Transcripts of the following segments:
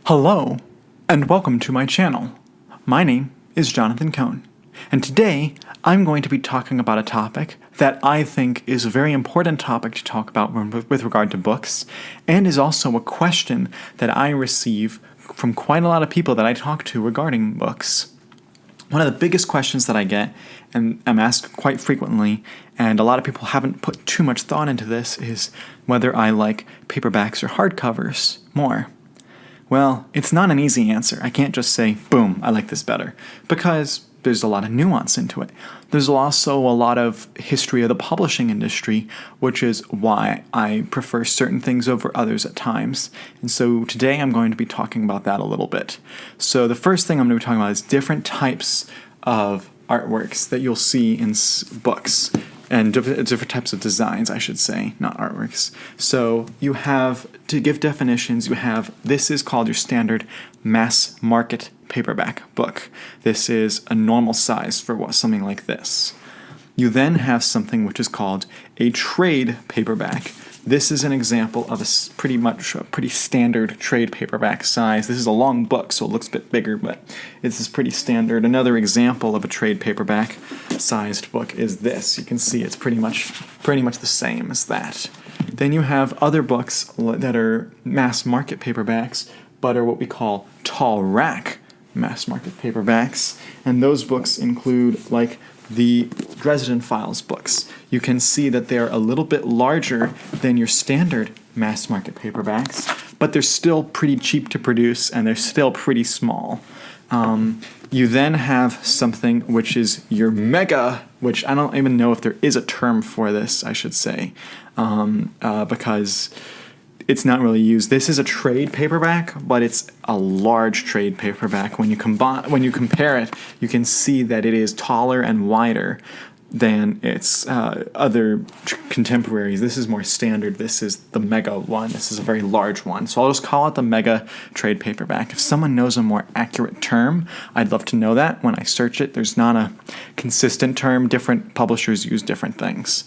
Hello, and welcome to my channel. My name is Jonathan Cohn, and today I'm going to be talking about a topic that I think is a very important topic to talk about with regard to books, and is also a question that I receive from quite a lot of people that I talk to regarding books. One of the biggest questions that I get, and I'm asked quite frequently, and a lot of people haven't put too much thought into this, is whether I like paperbacks or hardcovers more. Well, it's not an easy answer. I can't just say, boom, I like this better, because there's a lot of nuance into it. There's also a lot of history of the publishing industry, which is why I prefer certain things over others at times. And so today I'm going to be talking about that a little bit. So the first thing I'm going to be talking about is different types of artworks that you'll see in books. And different types of designs, I should say, not artworks. So you have, to give definitions, you have, this is called your standard mass market paperback book. This is a normal size for something like this. You then have something which is called a trade paperback. This is an example of a pretty standard trade paperback size. This is a long book, so it looks a bit bigger, but this is pretty standard. Another example of a trade paperback sized book is this. You can see it's pretty much the same as that. Then you have other books that are mass market paperbacks, but are what we call tall rack mass market paperbacks, and those books include like the Dresden Files books. You can see that they're a little bit larger than your standard mass market paperbacks, but they're still pretty cheap to produce and they're still pretty small. You then have something which is your mega, which I don't even know if there is a term for this, I should say, because it's not really used. This is a trade paperback, but it's a large trade paperback. When you compare it, you can see that it is taller and wider than its other contemporaries. This is more standard. This is the mega one. This is a very large one. So I'll just call it the mega trade paperback. If someone knows a more accurate term, I'd love to know that. When I search it, there's not a consistent term. Different publishers use different things.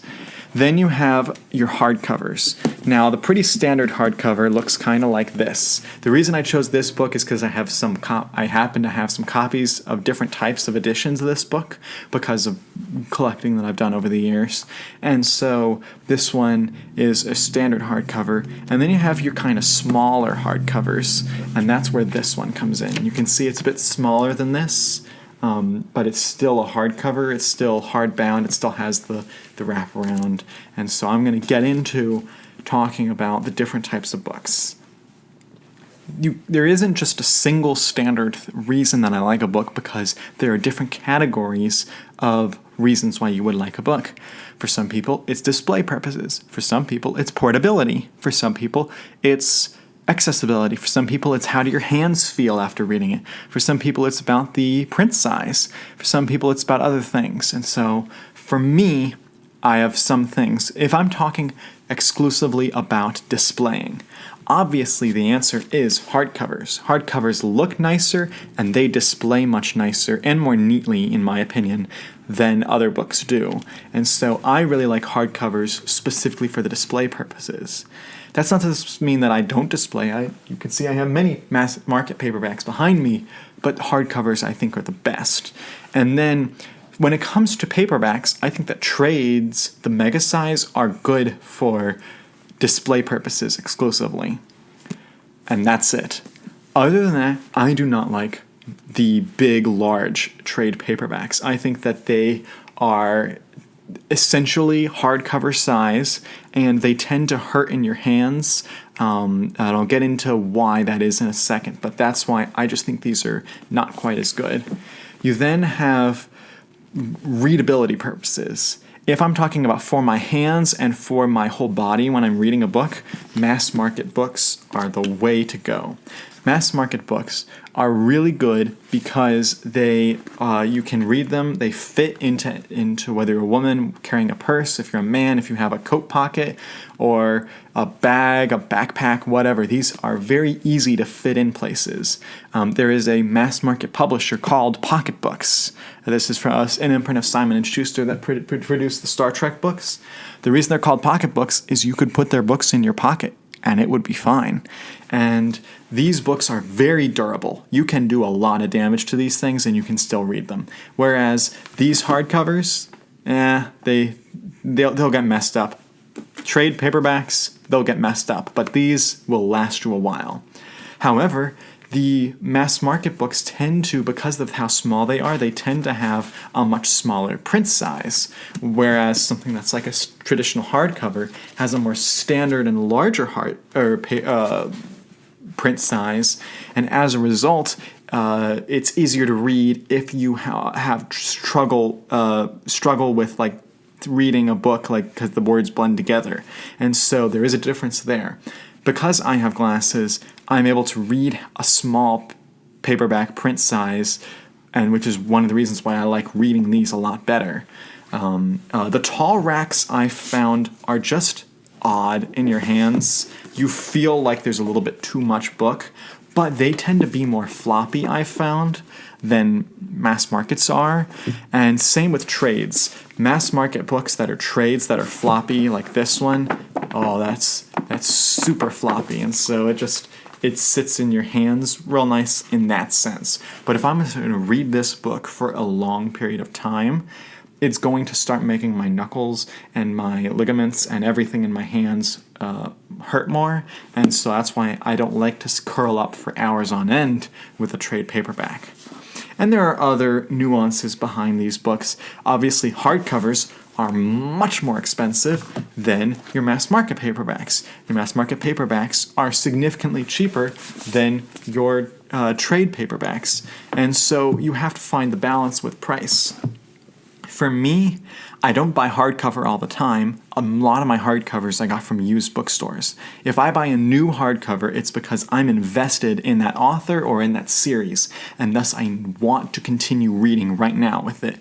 Then you have your hardcovers. Now, the pretty standard hardcover looks kind of like this. The reason I chose this book is because I happen to have some copies of different types of editions of this book because of collecting that I've done over the years. And so this one is a standard hardcover. And then you have your kind of smaller hardcovers, and that's where this one comes in. You can see it's a bit smaller than this. But it's still a hardcover, it's still hardbound, it still has the wraparound. And so I'm going to get into talking about the different types of books. There isn't just a single standard reason that I like a book, because there are different categories of reasons why you would like a book. For some people, it's display purposes. For some people, it's portability. For some people, it's accessibility. For some people, it's how do your hands feel after reading it. For some people, it's about the print size. For some people, it's about other things. And so, for me, I have some things. If I'm talking exclusively about displaying, obviously the answer is hardcovers. Hardcovers look nicer, and they display much nicer and more neatly, in my opinion, than other books do. And so I really like hardcovers specifically for the display purposes. That's not to mean that I don't display. You can see I have many mass market paperbacks behind me, but hardcovers I think are the best. And then when it comes to paperbacks, I think that trades, the mega size, are good for display purposes exclusively. And that's it. Other than that, I do not like the big, large trade paperbacks. I think that they are essentially hardcover size, and they tend to hurt in your hands. And I'll get into why that is in a second, but that's why I just think these are not quite as good. You then have readability purposes. If I'm talking about for my hands and for my whole body when I'm reading a book, mass market books are the way to go. Mass market books are really good because they you can read them. They fit into whether you're a woman carrying a purse, if you're a man, if you have a coat pocket or a bag, a backpack, whatever. These are very easy to fit in places. There is a mass market publisher called Pocketbooks. This is from an imprint of Simon & Schuster that produced the Star Trek books. The reason they're called Pocketbooks is you could put their books in your pocket and it would be fine. And these books are very durable. You can do a lot of damage to these things and you can still read them. Whereas these hardcovers, they'll get messed up. Trade paperbacks, they'll get messed up, but these will last you a while. However, the mass market books tend to, because of how small they are, they tend to have a much smaller print size, whereas something that's like a traditional hardcover has a more standard and larger print size, and as a result, it's easier to read if you have struggle with like reading a book, like because the words blend together, and so there is a difference there. Because I have glasses, I'm able to read a small paperback print size, and which is one of the reasons why I like reading these a lot better. The tall racks I found are just odd in your hands. You feel like there's a little bit too much book, but they tend to be more floppy, I found, than mass markets are. And same with trades. Mass market books that are trades that are floppy, like this one, oh, that's super floppy, and so it sits in your hands real nice in that sense. But if I'm going to read this book for a long period of time, it's going to start making my knuckles and my ligaments and everything in my hands hurt more, and so that's why I don't like to curl up for hours on end with a trade paperback. And there are other nuances behind these books. Obviously, hardcovers are much more expensive than your mass market paperbacks. Your mass market paperbacks are significantly cheaper than your trade paperbacks, and so you have to find the balance with price. For me, I don't buy hardcover all the time. A lot of my hardcovers I got from used bookstores. If I buy a new hardcover, it's because I'm invested in that author or in that series, and thus I want to continue reading right now with it.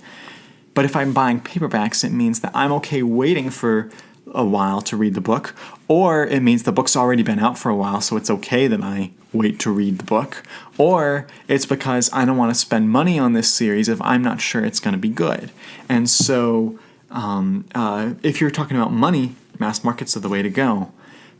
But if I'm buying paperbacks, it means that I'm okay waiting for a while to read the book, or it means the book's already been out for a while, so it's okay that I wait to read the book, or it's because I don't want to spend money on this series if I'm not sure it's going to be good. And so if you're talking about money, mass markets are the way to go.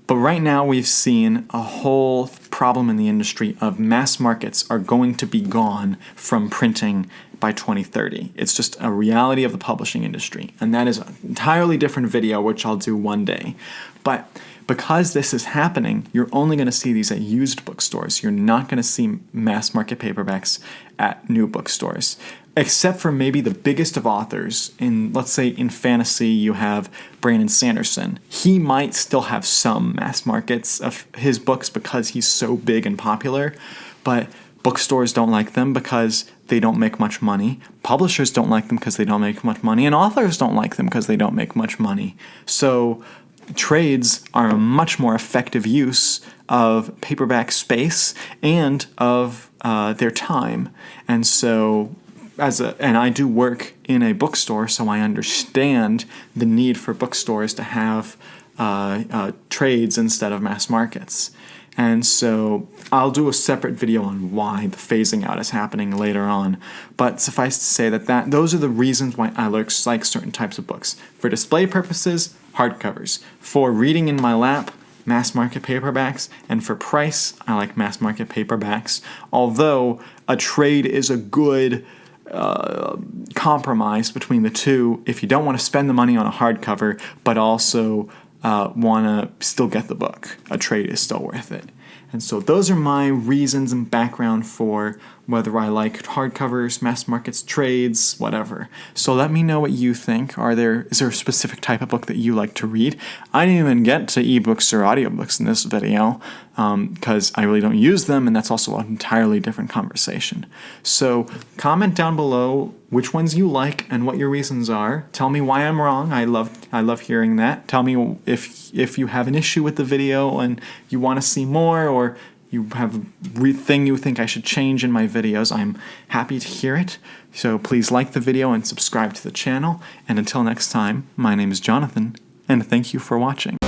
But right now we've seen a whole problem in the industry of mass markets are going to be gone from printing by 2030. It's just a reality of the publishing industry. And that is an entirely different video, which I'll do one day. But because this is happening, you're only going to see these at used bookstores. You're not going to see mass market paperbacks at new bookstores. Except for maybe the biggest of authors. Let's say in fantasy you have Brandon Sanderson. He might still have some mass markets of his books because he's so big and popular, but bookstores don't like them because they don't make much money. Publishers don't like them because they don't make much money, and authors don't like them because they don't make much money. So trades are a much more effective use of paperback space and of their time. And so and I do work in a bookstore, so I understand the need for bookstores to have trades instead of mass markets. And so I'll do a separate video on why the phasing out is happening later on. But suffice to say that those are the reasons why I like certain types of books. For display purposes, hardcovers. For reading in my lap, mass market paperbacks. And for price, I like mass market paperbacks. Although a trade is a good compromise between the two if you don't want to spend the money on a hardcover but also want to still get the book. A trade is still worth it. And so those are my reasons and background for whether I like hardcovers, mass markets, trades, whatever. So let me know what you think. Is there a specific type of book that you like to read? I didn't even get to ebooks or audiobooks in this video because I really don't use them, and that's also an entirely different conversation. So comment down below which ones you like and what your reasons are. Tell me why I'm wrong. I love hearing that. Tell me if you have an issue with the video and you want to see more, or you have a thing you think I should change in my videos. I'm happy to hear it. So please like the video and subscribe to the channel. And until next time, my name is Jonathan, and thank you for watching.